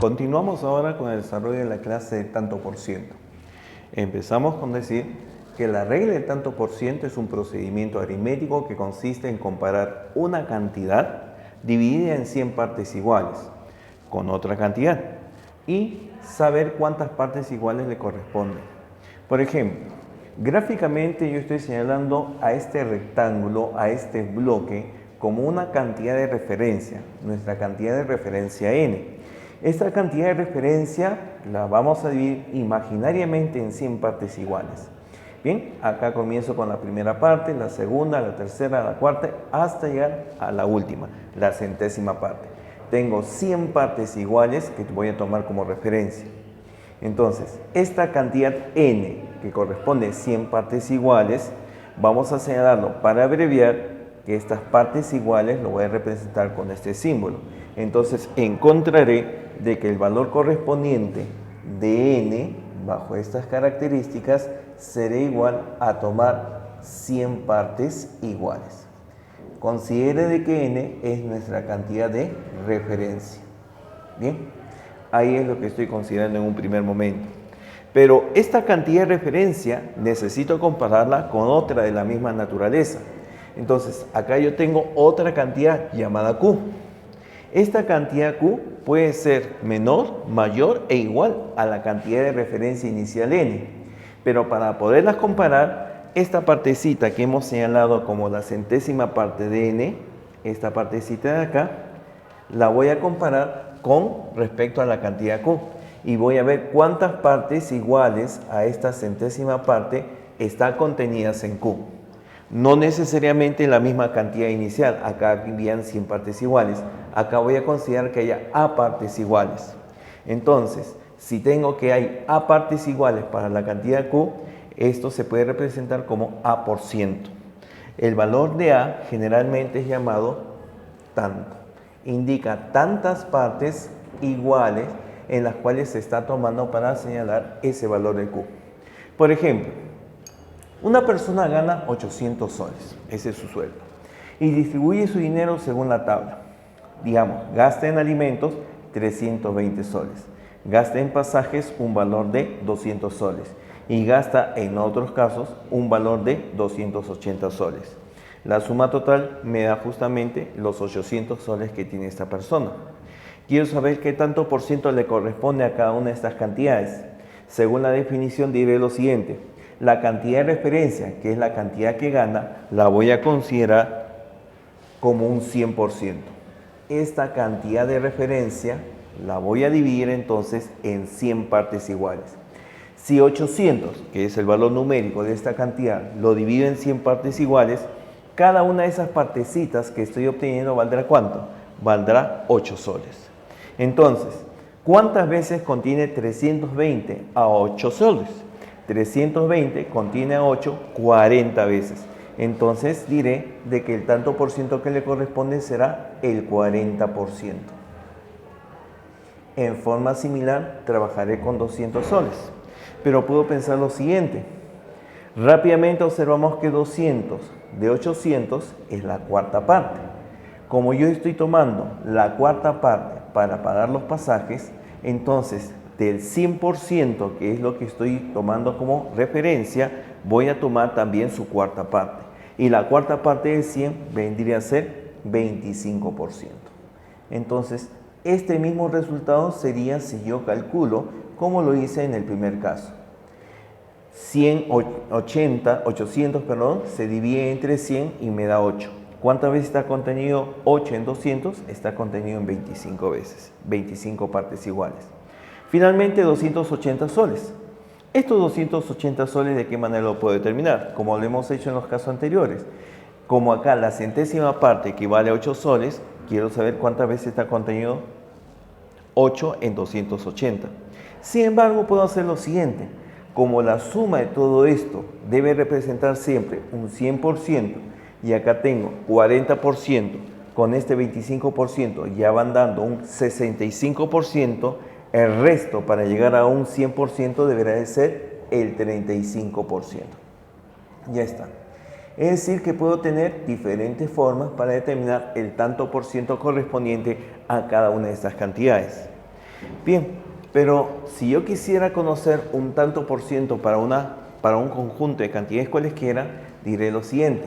Continuamos ahora con el desarrollo de la clase de tanto por ciento. Empezamos con decir que la regla del tanto por ciento es un procedimiento aritmético que consiste en comparar una cantidad dividida en 100 partes iguales con otra cantidad y saber cuántas partes iguales le corresponden. Por ejemplo, gráficamente yo estoy señalando a este rectángulo, a este bloque, como una cantidad de referencia, nuestra cantidad de referencia n. Esta cantidad de referencia la vamos a dividir imaginariamente en 100 partes iguales. Bien, acá comienzo con la primera parte, la segunda, la tercera, la cuarta, hasta llegar a la última, la centésima parte. Tengo 100 partes iguales que voy a tomar como referencia. Entonces, esta cantidad n, que corresponde a 100 partes iguales, vamos a señalarlo para abreviar que estas partes iguales lo voy a representar con este símbolo. Entonces, encontraré de que el valor correspondiente de n, bajo estas características, será igual a tomar 100 partes iguales. Considere de que n es nuestra cantidad de referencia. Bien, ahí es lo que estoy considerando en un primer momento. Pero esta cantidad de referencia necesito compararla con otra de la misma naturaleza. Entonces, acá yo tengo otra cantidad llamada Q. Esta cantidad Q puede ser menor, mayor e igual a la cantidad de referencia inicial n. Pero para poderlas comparar, esta partecita que hemos señalado como la centésima parte de n, esta partecita de acá, la voy a comparar con respecto a la cantidad Q. Y voy a ver cuántas partes iguales a esta centésima parte están contenidas en Q. No necesariamente la misma cantidad inicial, acá envían 100 partes iguales, acá voy a considerar que haya A partes iguales. Entonces, si tengo que hay A partes iguales para la cantidad Q, esto se puede representar como A por ciento. El valor de A generalmente es llamado tanto. Indica tantas partes iguales en las cuales se está tomando para señalar ese valor de Q. Por ejemplo, una persona gana 800 soles, ese es su sueldo, y distribuye su dinero según la tabla. Digamos, gasta en alimentos 320 soles, gasta en pasajes un valor de 200 soles y gasta en otros casos un valor de 280 soles. La suma total me da justamente los 800 soles que tiene esta persona. Quiero saber qué tanto por ciento le corresponde a cada una de estas cantidades. Según la definición diré lo siguiente: la cantidad de referencia, que es la cantidad que gana, la voy a considerar como un 100%. Esta cantidad de referencia la voy a dividir entonces en 100 partes iguales. Si 800, que es el valor numérico de esta cantidad, lo divido en 100 partes iguales, cada una de esas partecitas que estoy obteniendo valdrá ¿cuánto? Valdrá 8 soles. Entonces, ¿cuántas veces contiene 320 a 8 soles? 320 contiene a 8 40 veces. Entonces diré de que el tanto por ciento que le corresponde será el 40%. En forma similar trabajaré con 200 soles. Pero puedo pensar lo siguiente. Rápidamente observamos que 200 de 800 es la cuarta parte. Como yo estoy tomando la cuarta parte para pagar los pasajes, entonces del 100%, que es lo que estoy tomando como referencia, voy a tomar también su cuarta parte. Y la cuarta parte del 100 vendría a ser 25%. Entonces, este mismo resultado sería si yo calculo como lo hice en el primer caso. 800 se divide entre 100 y me da 8. ¿Cuántas veces está contenido 8 en 200? Está contenido en 25 veces, 25 partes iguales. Finalmente, 280 soles. Estos 280 soles, ¿de qué manera lo puedo determinar? Como lo hemos hecho en los casos anteriores. Como acá la centésima parte equivale a 8 soles, quiero saber cuántas veces está contenido 8 en 280. Sin embargo, puedo hacer lo siguiente. Como la suma de todo esto debe representar siempre un 100%, y acá tengo 40%, con este 25% ya van dando un 65%, el resto para llegar a un 100% deberá de ser el 35%. Ya está. Es decir, que puedo tener diferentes formas para determinar el tanto por ciento correspondiente a cada una de estas cantidades. Bien, pero si yo quisiera conocer un tanto por ciento para un conjunto de cantidades cualesquiera, diré lo siguiente.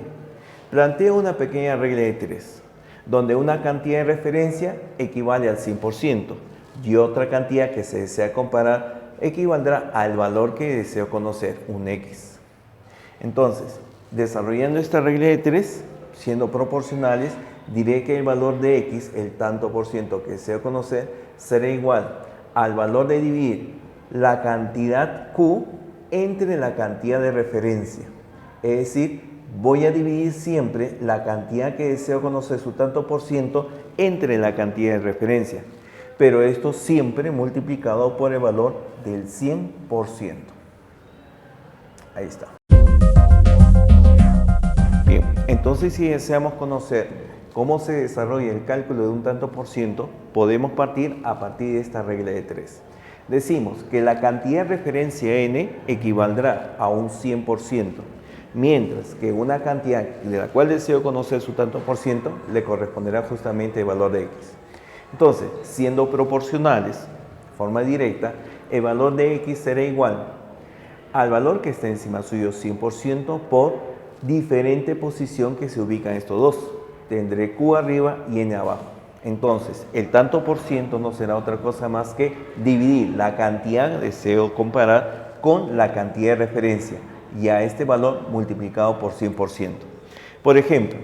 Planteo una pequeña regla de 3, donde una cantidad de referencia equivale al 100% y otra cantidad que se desea comparar equivaldrá al valor que deseo conocer, un X. Entonces, desarrollando esta regla de 3, siendo proporcionales, diré que el valor de X, el tanto por ciento que deseo conocer, será igual al valor de dividir la cantidad Q entre la cantidad de referencia. Es decir, voy a dividir siempre la cantidad que deseo conocer, su tanto por ciento, entre la cantidad de referencia. Pero esto siempre multiplicado por el valor del 100%. Ahí está. Bien, entonces si deseamos conocer cómo se desarrolla el cálculo de un tanto por ciento, podemos partir de esta regla de 3. Decimos que la cantidad de referencia n equivaldrá a un 100%, mientras que una cantidad de la cual deseo conocer su tanto por ciento le corresponderá justamente el valor de x. Entonces, siendo proporcionales, de forma directa, el valor de x será igual al valor que está encima suyo, 100%, por diferente posición que se ubican estos dos. Tendré q arriba y n abajo. Entonces, el tanto por ciento no será otra cosa más que dividir la cantidad que deseo comparar con la cantidad de referencia y a este valor multiplicado por 100%. Por ejemplo,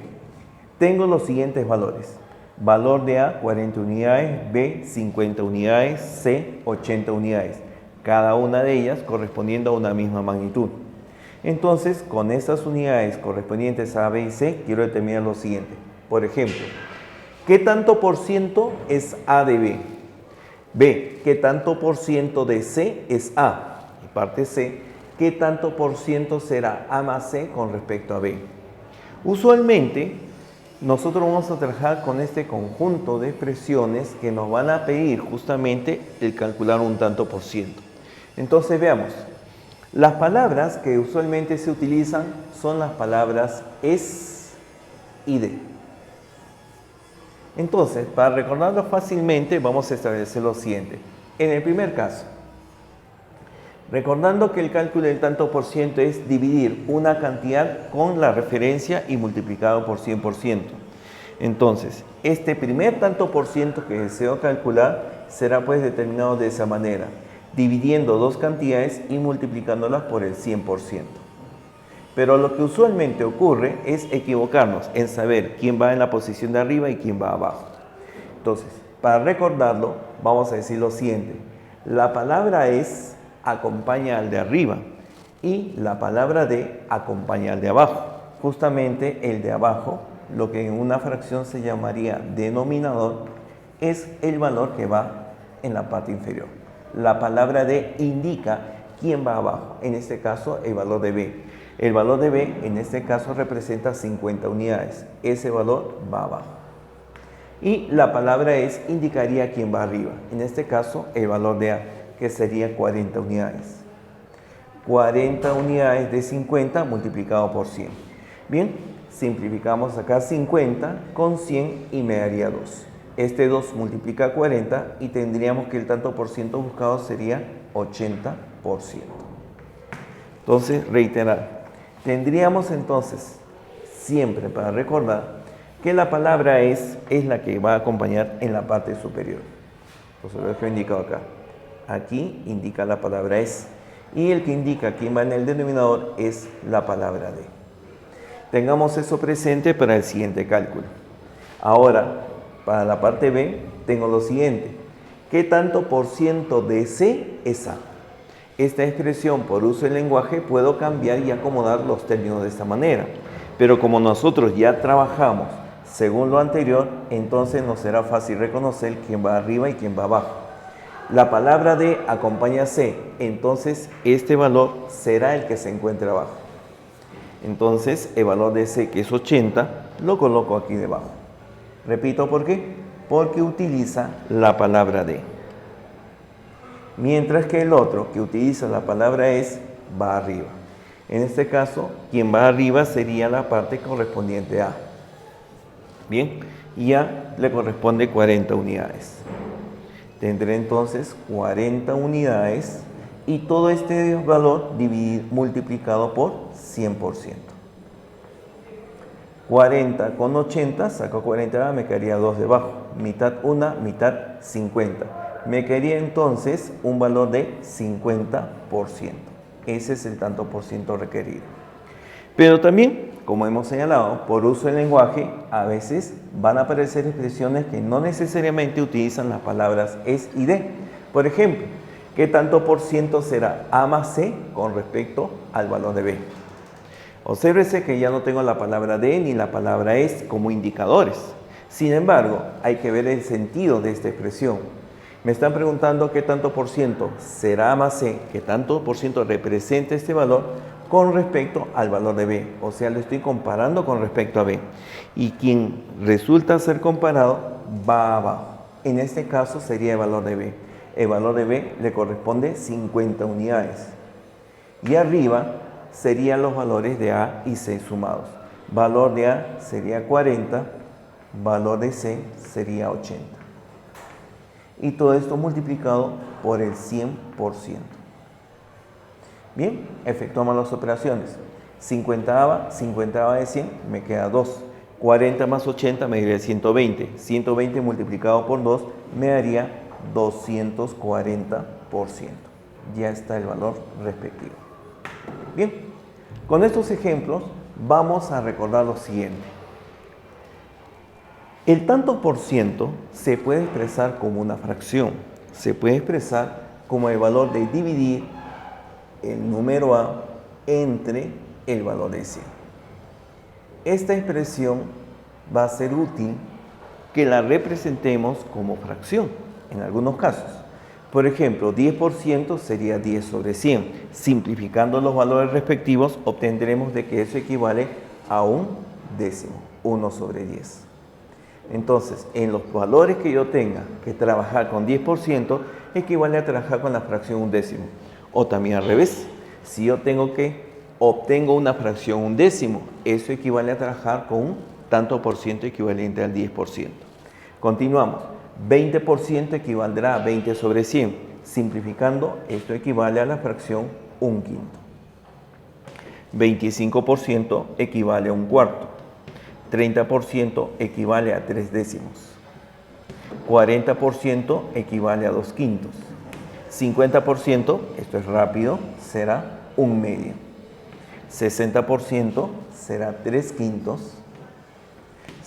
tengo los siguientes valores. Valor de A, 40 unidades, B, 50 unidades, C, 80 unidades. Cada una de ellas correspondiendo a una misma magnitud. Entonces, con estas unidades correspondientes a B y C, quiero determinar lo siguiente. Por ejemplo, ¿qué tanto por ciento es A de B? B, ¿qué tanto por ciento de C es A? Y parte C, ¿qué tanto por ciento será A más C con respecto a B? Usualmente, nosotros vamos a trabajar con este conjunto de expresiones que nos van a pedir justamente el calcular un tanto por ciento. Entonces veamos, las palabras que usualmente se utilizan son las palabras es y de. Entonces, para recordarlo fácilmente, vamos a establecer lo siguiente. En el primer caso, recordando que el cálculo del tanto por ciento es dividir una cantidad con la referencia y multiplicado por 100%. Entonces, este primer tanto por ciento que deseo calcular será pues determinado de esa manera, dividiendo dos cantidades y multiplicándolas por el 100%. Pero lo que usualmente ocurre es equivocarnos en saber quién va en la posición de arriba y quién va abajo. Entonces, para recordarlo, vamos a decir lo siguiente. La palabra es acompaña al de arriba y la palabra de acompaña al de abajo. Justamente el de abajo, lo que en una fracción se llamaría denominador, es el valor que va en la parte inferior. La palabra de indica quién va abajo, en este caso el valor de B. El valor de B en este caso representa 50 unidades, ese valor va abajo. Y la palabra es indicaría quién va arriba, en este caso el valor de A, que sería 40 unidades. 40 unidades de 50 multiplicado por 100. Bien, simplificamos acá 50 con 100 y me daría 2. Este 2 multiplica 40 y tendríamos que el tanto por ciento buscado sería 80%. Entonces, reiterar. Tendríamos entonces, siempre para recordar, que la palabra es la que va a acompañar en la parte superior. Entonces, lo que he indicado acá. Aquí indica la palabra es. Y el que indica quién va en el denominador es la palabra de. Tengamos eso presente para el siguiente cálculo. Ahora, para la parte B, tengo lo siguiente. ¿Qué tanto por ciento de C es A? Esta expresión, por uso del lenguaje, puedo cambiar y acomodar los términos de esta manera. Pero como nosotros ya trabajamos según lo anterior, entonces nos será fácil reconocer quién va arriba y quién va abajo. La palabra de acompaña a C, entonces este valor será el que se encuentra abajo. Entonces el valor de C, que es 80, lo coloco aquí debajo. Repito, ¿por qué? Porque utiliza la palabra de. Mientras que el otro, que utiliza la palabra es, va arriba. En este caso, quien va arriba sería la parte correspondiente a. Bien, y A le corresponde 40 unidades. Tendré entonces 40 unidades y todo este valor multiplicado por 100%. 40 con 80, saco 40, me quedaría 2 debajo. Mitad 1, mitad 50. Me quedaría entonces un valor de 50%. Ese es el tanto por ciento requerido. Pero también, como hemos señalado, por uso del lenguaje, a veces van a aparecer expresiones que no necesariamente utilizan las palabras es y de. Por ejemplo, ¿qué tanto por ciento será A más C con respecto al valor de B? Obsérvese que ya no tengo la palabra de ni la palabra es como indicadores. Sin embargo, hay que ver el sentido de esta expresión. Me están preguntando qué tanto por ciento será A más C, qué tanto por ciento representa este valor con respecto al valor de B. O sea, lo estoy comparando con respecto a B. Y quien resulta ser comparado va abajo. En este caso sería el valor de B. El valor de B le corresponde 50 unidades. Y arriba serían los valores de A y C sumados. Valor de A sería 40, valor de C sería 80. Y todo esto multiplicado por el 100%. Bien, efectuamos las operaciones. 50 de 100 me queda 2. 40 más 80 me daría 120. 120 multiplicado por 2 me daría 240%. Ya está el valor respectivo. Bien, con estos ejemplos vamos a recordar lo siguiente. El tanto por ciento se puede expresar como una fracción. Se puede expresar como el valor de dividir el número A entre el valor de 100. Esta expresión va a ser útil que la representemos como fracción en algunos casos. Por ejemplo, 10% sería 10 sobre 100. Simplificando los valores respectivos, obtendremos de que eso equivale a un décimo, 1 sobre 10. Entonces, en los valores que yo tenga que trabajar con 10%, equivale a trabajar con la fracción un décimo. O también al revés, si yo obtengo una fracción un décimo, eso equivale a trabajar con un tanto por ciento equivalente al 10%. Continuamos. 20% equivaldrá a 20 sobre 100. Simplificando, esto equivale a la fracción un quinto. 25% equivale a un cuarto. 30% equivale a 3 décimos. 40% equivale a 2 quintos. 50%, esto es rápido, será un medio. 60% será 3 quintos.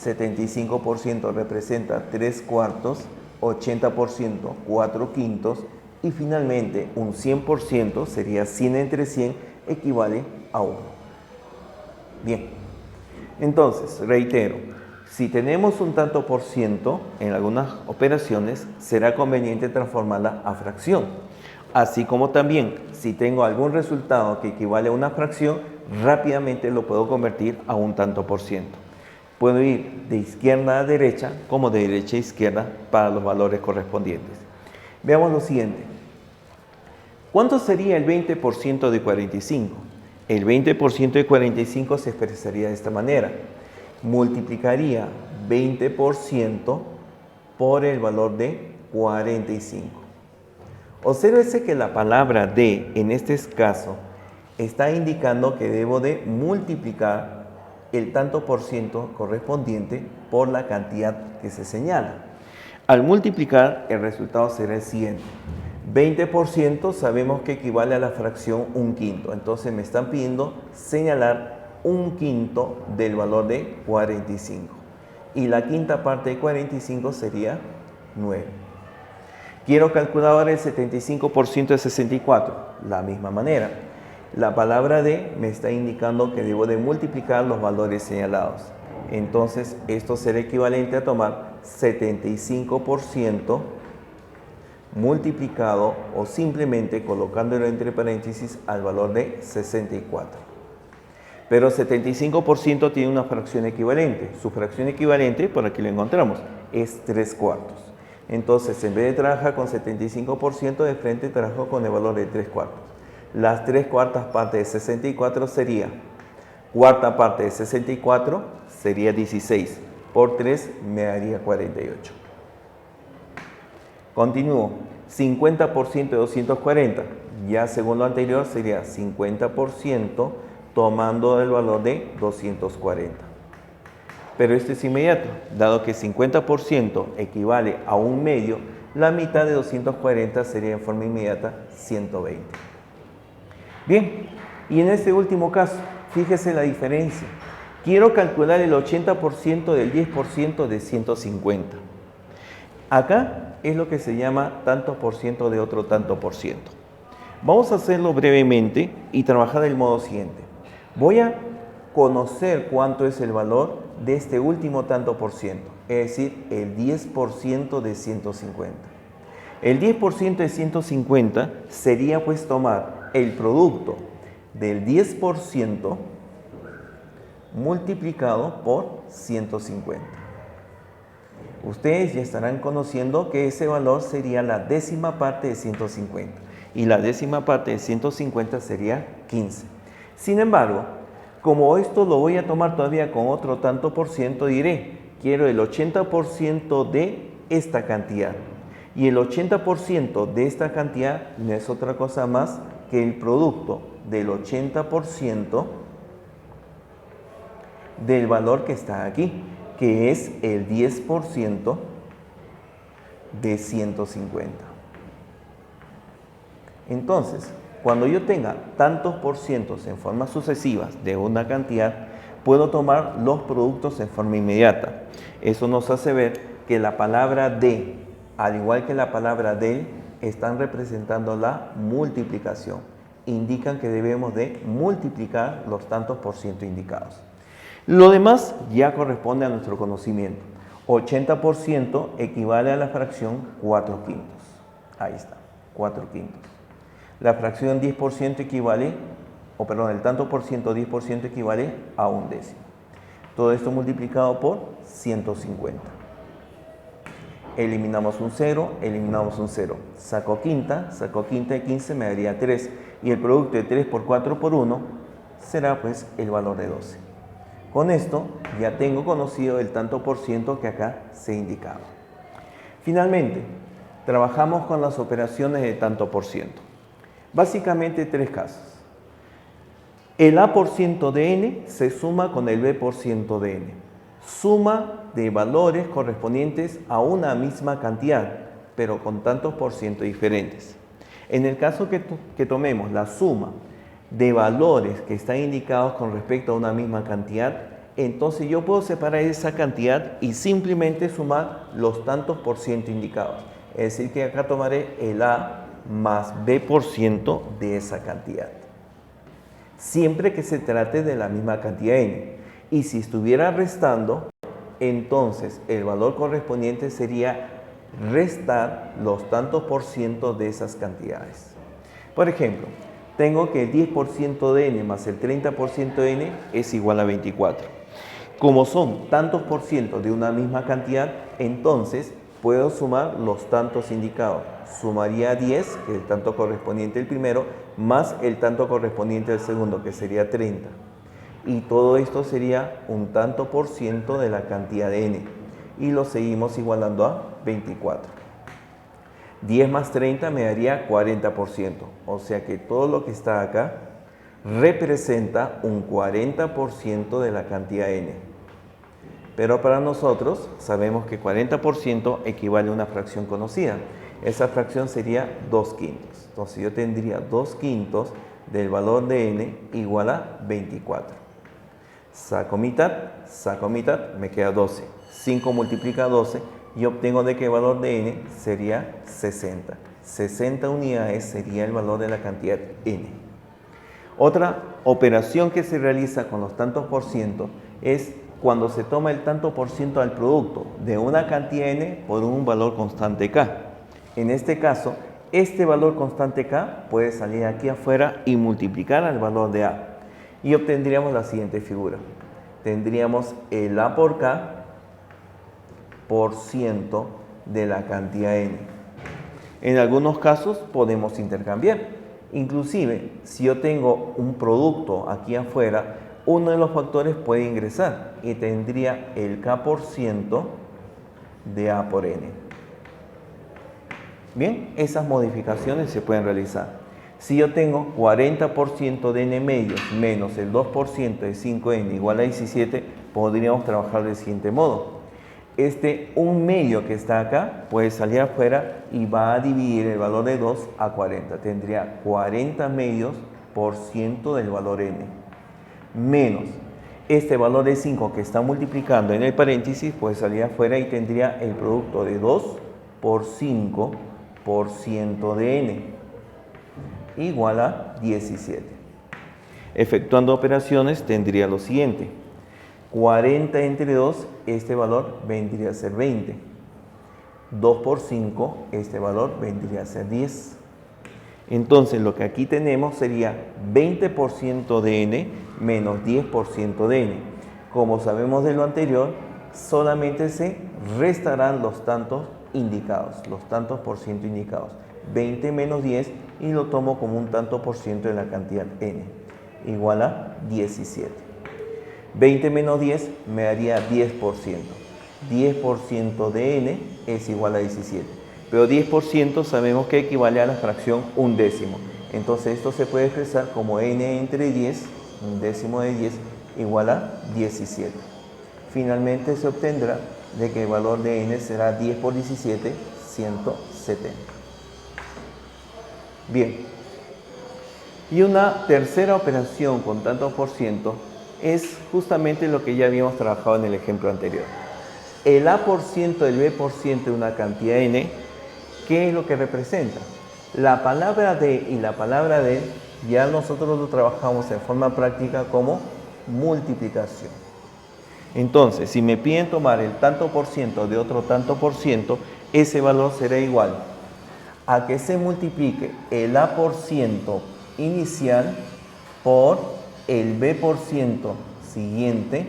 75% representa 3 cuartos, 80% 4 quintos y finalmente un 100% sería 100 entre 100 equivale a 1. Bien, entonces reitero, si tenemos un tanto por ciento en algunas operaciones será conveniente transformarla a fracción. Así como también si tengo algún resultado que equivale a una fracción, rápidamente lo puedo convertir a un tanto por ciento. Puedo ir de izquierda a derecha como de derecha a izquierda para los valores correspondientes. Veamos lo siguiente. ¿Cuánto sería el 20% de 45? El 20% de 45 se expresaría de esta manera. Multiplicaría 20% por el valor de 45. Obsérvese que la palabra de, en este caso, está indicando que debo de multiplicar el tanto por ciento correspondiente por la cantidad que se señala. Al multiplicar, el resultado será el siguiente. 20% sabemos que equivale a la fracción un quinto. Entonces me están pidiendo señalar un quinto del valor de 45. Y la quinta parte de 45 sería 9. Quiero calcular ahora el 75% de 64. La misma manera. La palabra de me está indicando que debo de multiplicar los valores señalados. Entonces, esto será equivalente a tomar 75% multiplicado o simplemente colocándolo entre paréntesis al valor de 64. Pero 75% tiene una fracción equivalente. Su fracción equivalente, por aquí lo encontramos, es 3 cuartos. Entonces, en vez de trabajar con 75% de frente, trabajo con el valor de 3 cuartos. Las 3 cuartas partes de 64 sería, cuarta parte de 64 sería 16, por 3 me daría 48. Continúo. 50% de 240. Ya según lo anterior sería 50% tomando el valor de 240. Pero esto es inmediato. Dado que 50% equivale a un medio, la mitad de 240 sería en forma inmediata 120. Bien, y en este último caso, fíjese la diferencia. Quiero calcular el 80% del 10% de 150. Acá es lo que se llama tanto por ciento de otro tanto por ciento. Vamos a hacerlo brevemente y trabajar del modo siguiente. Voy a conocer cuánto es el valor de este último tanto por ciento, es decir, el 10% de 150. El 10% de 150 sería pues tomar el producto del 10% multiplicado por 150. Ustedes ya estarán conociendo que ese valor sería la décima parte de 150 y la décima parte de 150 sería 15. Sin embargo, como esto lo voy a tomar todavía con otro tanto por ciento, diré, quiero el 80% de esta cantidad. Y el 80% de esta cantidad no es otra cosa más que el producto del 80% del valor que está aquí, que es el 10% de 150. Entonces, cuando yo tenga tantos por cientos en formas sucesivas de una cantidad, puedo tomar los productos en forma inmediata. Eso nos hace ver que la palabra de, al igual que la palabra del, están representando la multiplicación. Indican que debemos de multiplicar los tantos por ciento indicados. Lo demás ya corresponde a nuestro conocimiento. 80% equivale a la fracción 4 quintos. Ahí está, 4 quintos. La fracción 10% equivale, el tanto por ciento 10% equivale a un décimo. Todo esto multiplicado por 150. Eliminamos un 0, eliminamos un 0. Saco quinta de 15 me daría 3. Y el producto de 3 por 4 por 1 será pues el valor de 12. Con esto ya tengo conocido el tanto por ciento que acá se indicaba. Finalmente, trabajamos con las operaciones de tanto por ciento. Básicamente tres casos. El A por ciento de n se suma con el B por ciento de n. Suma de valores correspondientes a una misma cantidad, pero con tantos por ciento diferentes. En el caso que tomemos la suma de valores que están indicados con respecto a una misma cantidad, entonces yo puedo separar esa cantidad y simplemente sumar los tantos por ciento indicados. Es decir, que acá tomaré el A más B por ciento de esa cantidad. Siempre que se trate de la misma cantidad n. Y si estuviera restando, entonces el valor correspondiente sería restar los tantos por ciento de esas cantidades. Por ejemplo, tengo que el 10% de n más el 30% de n es igual a 24. Como son tantos por ciento de una misma cantidad, entonces puedo sumar los tantos indicados. Sumaría 10, que es el tanto correspondiente del primero, más el tanto correspondiente del segundo, que sería 30. Y todo esto sería un tanto por ciento de la cantidad de n. Y lo seguimos igualando a 24. 10 más 30 me daría 40%. O sea que todo lo que está acá representa un 40% de la cantidad n. Pero para nosotros sabemos que 40% equivale a una fracción conocida. Esa fracción sería 2 quintos. Entonces yo tendría 2 quintos del valor de n igual a 24. Saco mitad, me queda 12. 5 multiplica 12 y obtengo de que el valor de n sería 60. 60 unidades sería el valor de la cantidad n. Otra operación que se realiza con los tantos por ciento es cuando se toma el tanto por ciento al producto de una cantidad n por un valor constante k. En este caso, este valor constante k puede salir aquí afuera y multiplicar al valor de a. Y obtendríamos la siguiente figura. Tendríamos el a por k por ciento de la cantidad n. En algunos casos podemos intercambiar. Inclusive, si yo tengo un producto aquí afuera, uno de los factores puede ingresar y tendría el k por ciento de a por n. Bien, esas modificaciones se pueden realizar. Si yo tengo 40% de n medios menos el 2% de 5n igual a 17, podríamos trabajar del siguiente modo. Este 1 medio que está acá puede salir afuera y va a dividir el valor de 2 a 40. Tendría 40 medios por ciento del valor n. Menos este valor de 5 que está multiplicando en el paréntesis puede salir afuera y tendría el producto de 2 por 5 por ciento de n igual a 17. Efectuando operaciones tendría lo siguiente. 40 entre 2, este valor vendría a ser 20. 2 por 5, este valor vendría a ser 10. Entonces lo que aquí tenemos sería 20% de n menos 10% de n. Como sabemos de lo anterior, solamente se restarán los tantos indicados, los tantos por ciento indicados. 20 menos 10 y lo tomo como un tanto por ciento de la cantidad n, igual a 17. 20 menos 10 me daría 10%. 10% de n es igual a 17. Pero 10% sabemos que equivale a la fracción 1/10. Entonces esto se puede expresar como n entre 10, 1/10 de 10, igual a 17. Finalmente se obtendrá de que el valor de n será 10 por 17, 170. Bien. Y una tercera operación con tantos por ciento es justamente lo que ya habíamos trabajado en el ejemplo anterior. El a por ciento del b por ciento de una cantidad n, ¿qué es lo que representa? La palabra de y la palabra de ya nosotros lo trabajamos en forma práctica como multiplicación. Entonces, si me piden tomar el tanto por ciento de otro tanto por ciento, ese valor será igual a que se multiplique el a por ciento inicial por el b por ciento siguiente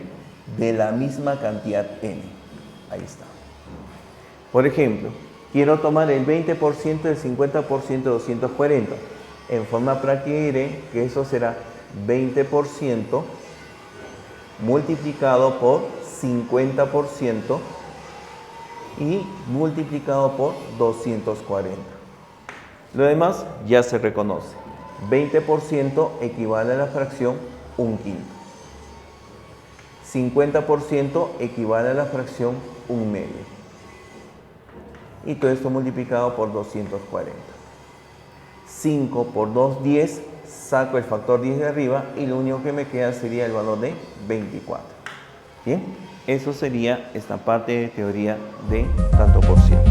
de la misma cantidad n. Ahí está. Por ejemplo, quiero tomar el 20% del 50% de 240. En forma práctica diré que eso será 20% multiplicado por 50% y multiplicado por 240. Lo demás ya se reconoce. 20% equivale a la fracción 1/5. 50% equivale a la fracción 1/2. Y todo esto multiplicado por 240. 5 por 2, 10. Saco el factor 10 de arriba y lo único que me queda sería el valor de 24. Bien, eso sería esta parte de teoría de tanto por ciento.